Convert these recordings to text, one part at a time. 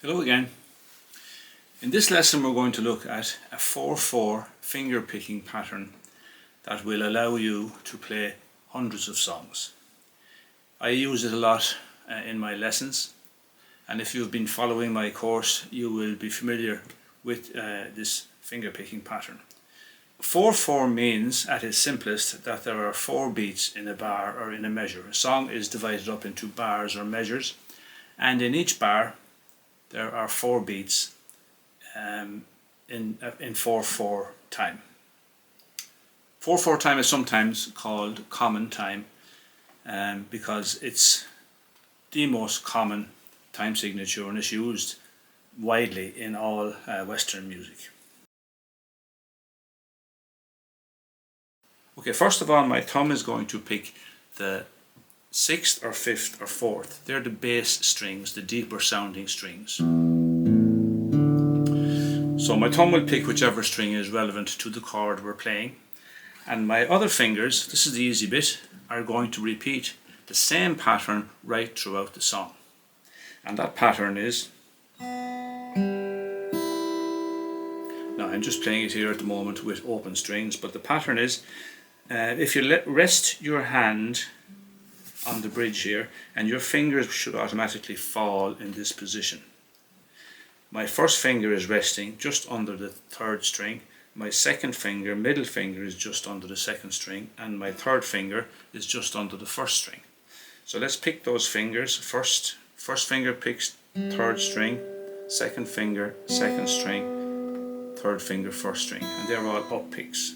Hello again. In this lesson we're going to look at a 4/4 finger picking pattern that will allow you to play hundreds of songs. I use it a lot in my lessons, and if you've been following my course you will be familiar with this finger picking pattern. 4/4 means at its simplest that there are 4 beats in a bar or in a measure. A song is divided up into bars or measures, and in each bar there are 4 beats in 4/4 time. 4/4 time is sometimes called common time because it's the most common time signature and is used widely in all Western music. Okay, first of all, my thumb is going to pick the 6th or 5th or 4th. They're the bass strings, the deeper sounding strings. So my thumb will pick whichever string is relevant to the chord we're playing, and my other fingers, this is the easy bit, are going to repeat the same pattern right throughout the song. And that pattern is, now I'm just playing it here at the moment with open strings, but the pattern is, if you rest your hand on the bridge here, and your fingers should automatically fall in this position. My first finger is resting just under the 3rd string, my second finger, middle finger, is just under the 2nd string, and my 3rd finger is just under the 1st string. So let's pick those fingers. First finger picks 3rd string, second finger 2nd string, 3rd finger 1st string, and they're all up picks.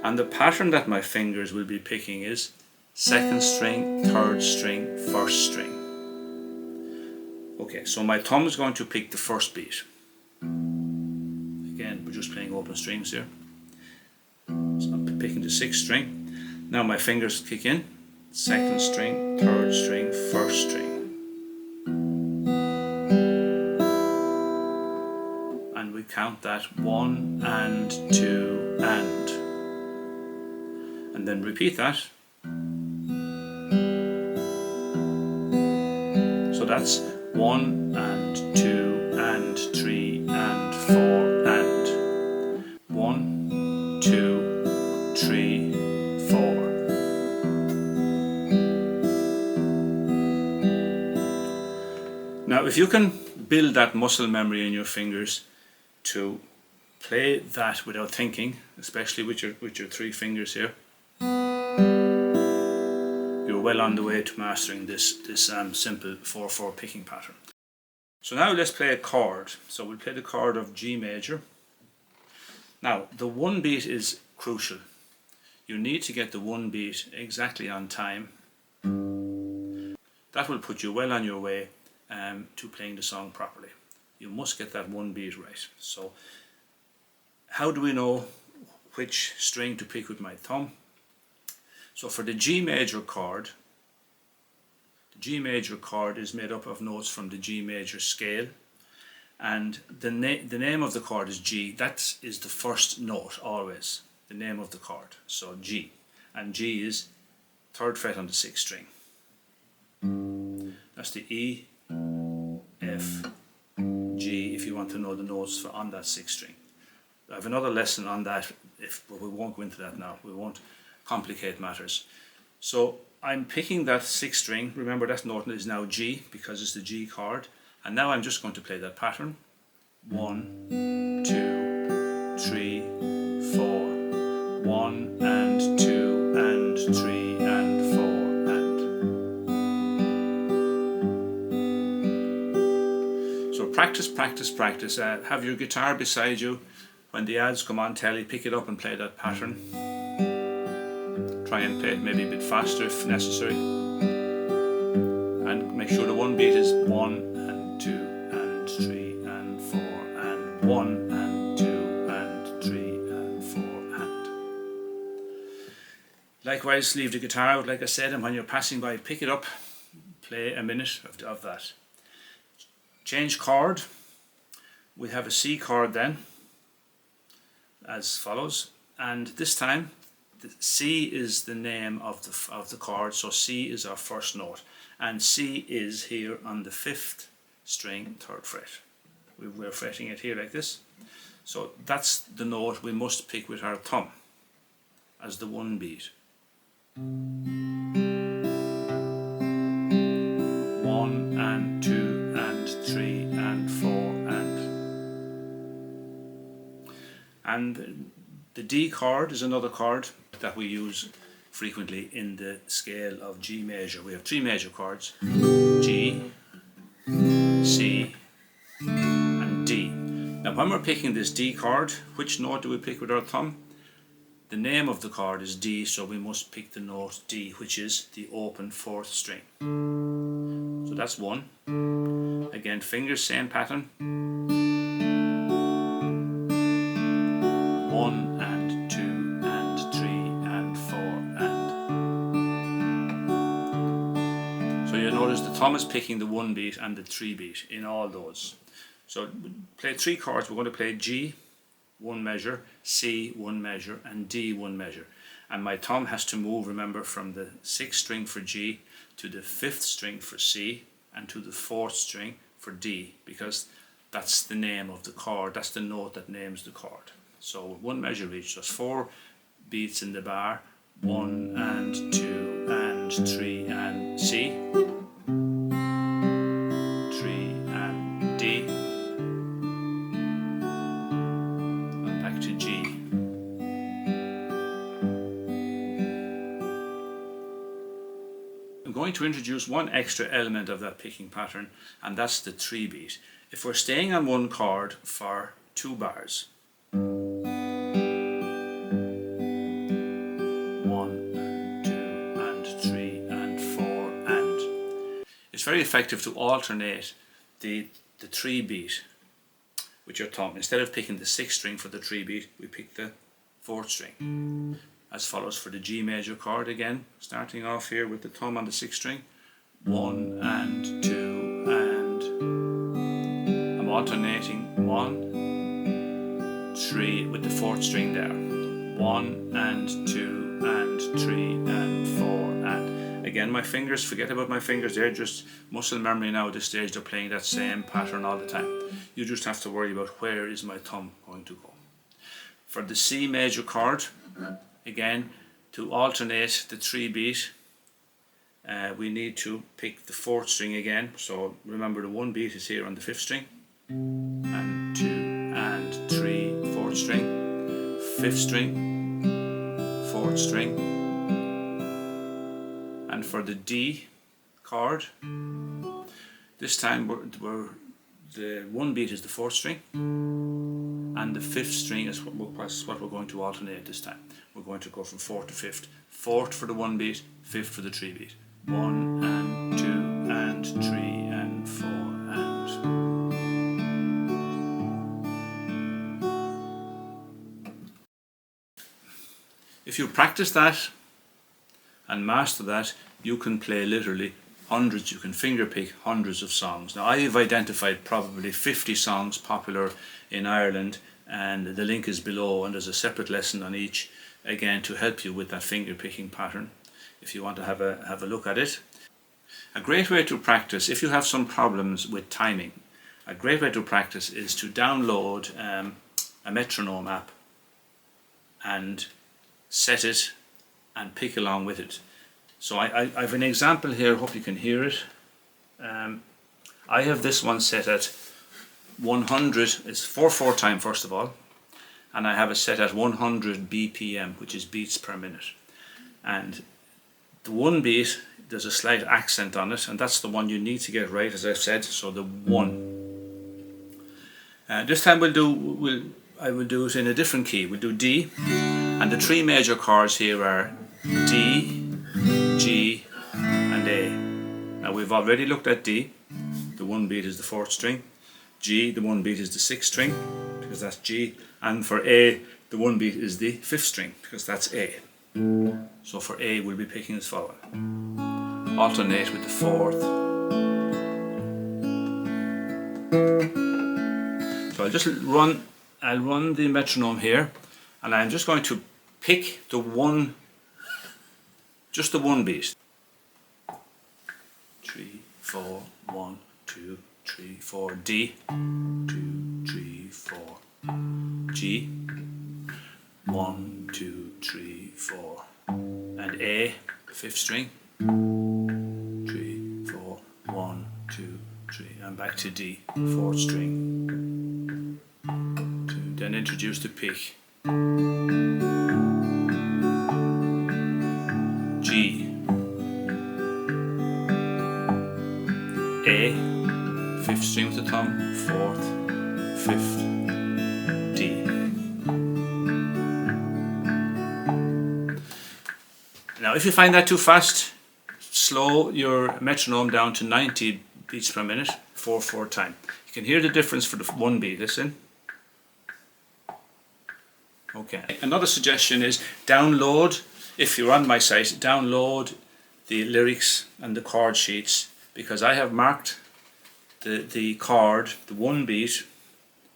And the pattern that my fingers will be picking is 2nd string, 3rd string, 1st string. Okay, so my thumb is going to pick the first beat. Again, we're just playing open strings here. So I'm picking the 6th string. Now my fingers kick in. 2nd string, 3rd string, 1st string. And we count that 1 and 2 and then repeat that. So that's 1 and 2 and 3 and 4 and 1, 2, 3, 4. Now if you can build that muscle memory in your fingers to play that without thinking, especially with your 3 fingers here, you're well on the way to mastering this simple 4/4 picking pattern. So now let's play a chord. So we'll play the chord of G major. Now the 1 beat is crucial. You need to get the 1 beat exactly on time. That will put you well on your way to playing the song properly. You must get that 1 beat right. So how do we know which string to pick with my thumb? So for the G major chord, the G major chord is made up of notes from the G major scale, and the name of the chord is G. That is the first note always, the name of the chord. So G, and G is 3rd fret on the 6th string. That's the E, F, G, if you want to know the notes on that 6th string. I have another lesson on that, but we won't go into that now. We won't complicate matters. So I'm picking that 6th string. Remember that note is now G because it's the G chord, and now I'm just going to play that pattern. 1, 2, 3, 4. 1 and 2 and 3 and 4 and. So practice, practice, practice. Have your guitar beside you. When the ads come on telly, pick it up and play that pattern. Try and play it maybe a bit faster if necessary, and make sure the 1 beat is 1 and 2 and 3 and 4 and 1 and 2 and 3 and 4 and. Likewise, leave the guitar out like I said, and when you're passing by, pick it up, play a minute of that. Change chord. We have a C chord then, as follows, and this time the C is the name of the chord, so C is our first note, and C is here on the 5th string, 3rd fret. We're fretting it here like this. So that's the note we must pick with our thumb as the 1 beat. 1 and 2 and 3 and 4 and the D chord is another chord that we use frequently in the scale of G major. We have 3 major chords: G, C and D. Now when we're picking this D chord, which note do we pick with our thumb? The name of the chord is D, so we must pick the note D, which is the open 4th string. So that's 1. Again, fingers, same pattern. 1 and 2 and 3 and 4 and. So you'll notice the thumb is picking the 1 beat and the 3 beat in all those. So play 3 chords. We're going to play G, 1 measure, C, 1 measure, and D, 1 measure. And my thumb has to move, remember, from the 6th string for G to the 5th string for C and to the 4th string for D, because that's the name of the chord, that's the note that names the chord. So 1 measure each, that's 4 beats in the bar: 1 and 2 and 3 and C, 3 and D, and back to G. I'm going to introduce one extra element of that picking pattern, and that's the 3 beat. If we're staying on one chord for 2 bars, 1 and 2 and 3 and 4 and, it's very effective to alternate the 3 beat with your thumb. Instead of picking the 6th string for the 3 beat, we pick the 4th string. As follows for the G major chord, again, starting off here with the thumb on the 6th string: 1 and 2 and, I'm alternating 1, 3 with the 4th string there, 1 and 2 and 3 and 4 and. Again, my fingers, forget about my fingers, they're just muscle memory now at this stage, they're playing that same pattern all the time. You just have to worry about where is my thumb going to go. For the C major chord, again, to alternate the 3 beat, we need to pick the 4th string again. So remember, the 1 beat is here on the 5th string, and 2 and 3, 4th string, 5th string, 4th string. And for the D chord, this time the 1 beat is the 4th string, and the 5th string is what we're going to alternate this time. We're going to go from 4th to 5th. 4th for the 1 beat, 5th for the 3 beat. 1 and 2 and 3 and 4 and. If you practice that and master that, you can play literally hundreds, you can finger pick hundreds of songs. Now, I've identified probably 50 songs popular in Ireland, and the link is below, and there's a separate lesson on each, again, to help you with that finger picking pattern if you want to have a look at it. A great way to practice, if you have some problems with timing, a great way to practice is to download a metronome app and set it and pick along with it. So I have an example here, hope you can hear it. I have this one set at 100, it's 4/4 time first of all, and I have it set at 100 BPM, which is beats per minute. And the 1 beat, there's a slight accent on it, and that's the one you need to get right, as I've said, so the 1. This time I will do it in a different key. We'll do D, and the 3 major chords here are D, G and A. Now we've already looked at D, the 1 beat is the 4th string. G, the 1 beat is the 6th string, because that's G, and for A, the 1 beat is the 5th string, because that's A. So for A, we'll be picking as following: alternate with the 4th. So I'll run the metronome here, and I'm just going to pick the one, just the one beat. 3, 4, 1, 2, 3, 4, D, 2, 3, 4, G, 1, 2, 3, 4, and A, 5th string, 3, 4, 1, 2, 3, and back to D, 4th string, 2, then introduce the pick, G, A, 5th string with the thumb, 4th, 5th, D. Now if you find that too fast, slow your metronome down to 90 beats per minute, 4/4 time. You can hear the difference for the one beat, listen. Okay. Another suggestion is download, if you're on my site, download the lyrics and the chord sheets, because I have marked the chord, the one beat,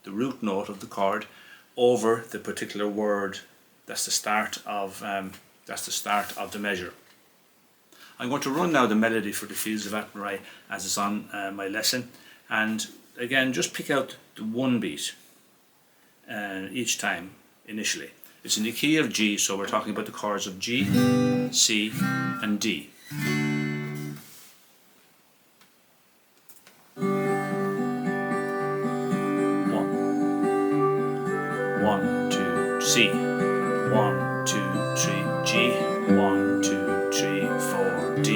the root note of the chord, over the particular word. That's the start of the measure. I'm going to run now the melody for the Fields of Athenry as it's on my lesson, and again just pick out the one beat each time initially. It's in the key of G, so we're talking about the chords of G, C and D. 1, 2, C, 1, 2, 3, G, 1, 2, 3, 4, D,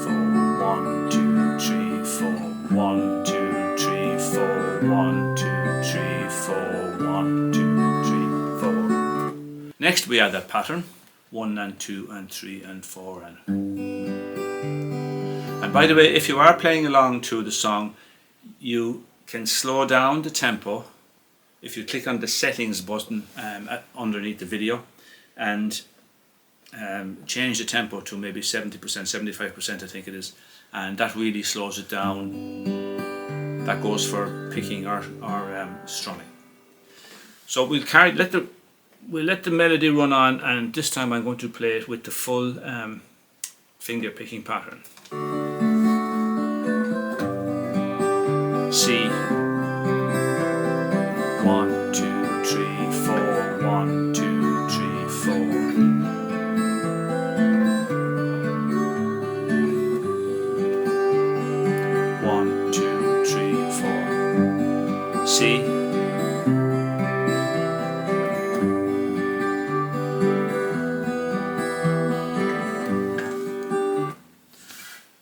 4, 1, 2, 3, 4, 1, 2, 3, 4, 1, 2, 3, 4, 1, 2, 3, 4. Next we add that pattern, 1 and 2 and 3 and 4 and by the way, if you are playing along to the song, you can slow down the tempo if you click on the settings button underneath the video and change the tempo to maybe 70%, 75% I think it is, and that really slows it down. That goes for picking or strumming. So we'll let the melody run on, and this time I'm going to play it with the full finger picking pattern. C, 1, 2, 3, 4, 1, 2, 3, 4. 1, 2, 3, 4. C,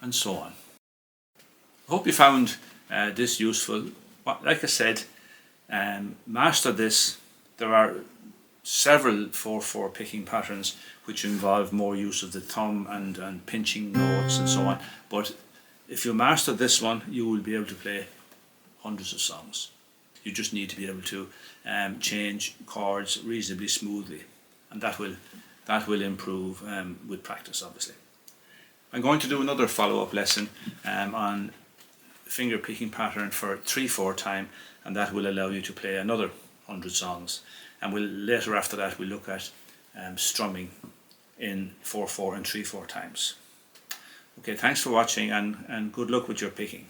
and so on. I hope you found this useful. Like I said, master this. There are several 4/4 picking patterns which involve more use of the thumb and pinching notes and so on, but if you master this one, you will be able to play hundreds of songs. You just need to be able to change chords reasonably smoothly, and that will improve with practice, obviously. I'm going to do another follow-up lesson on finger picking pattern for 3/4 time, and that will allow you to play another 100 songs, and later after that we'll look at strumming in 4/4 and 3/4 times. Okay, thanks for watching, and good luck with your picking.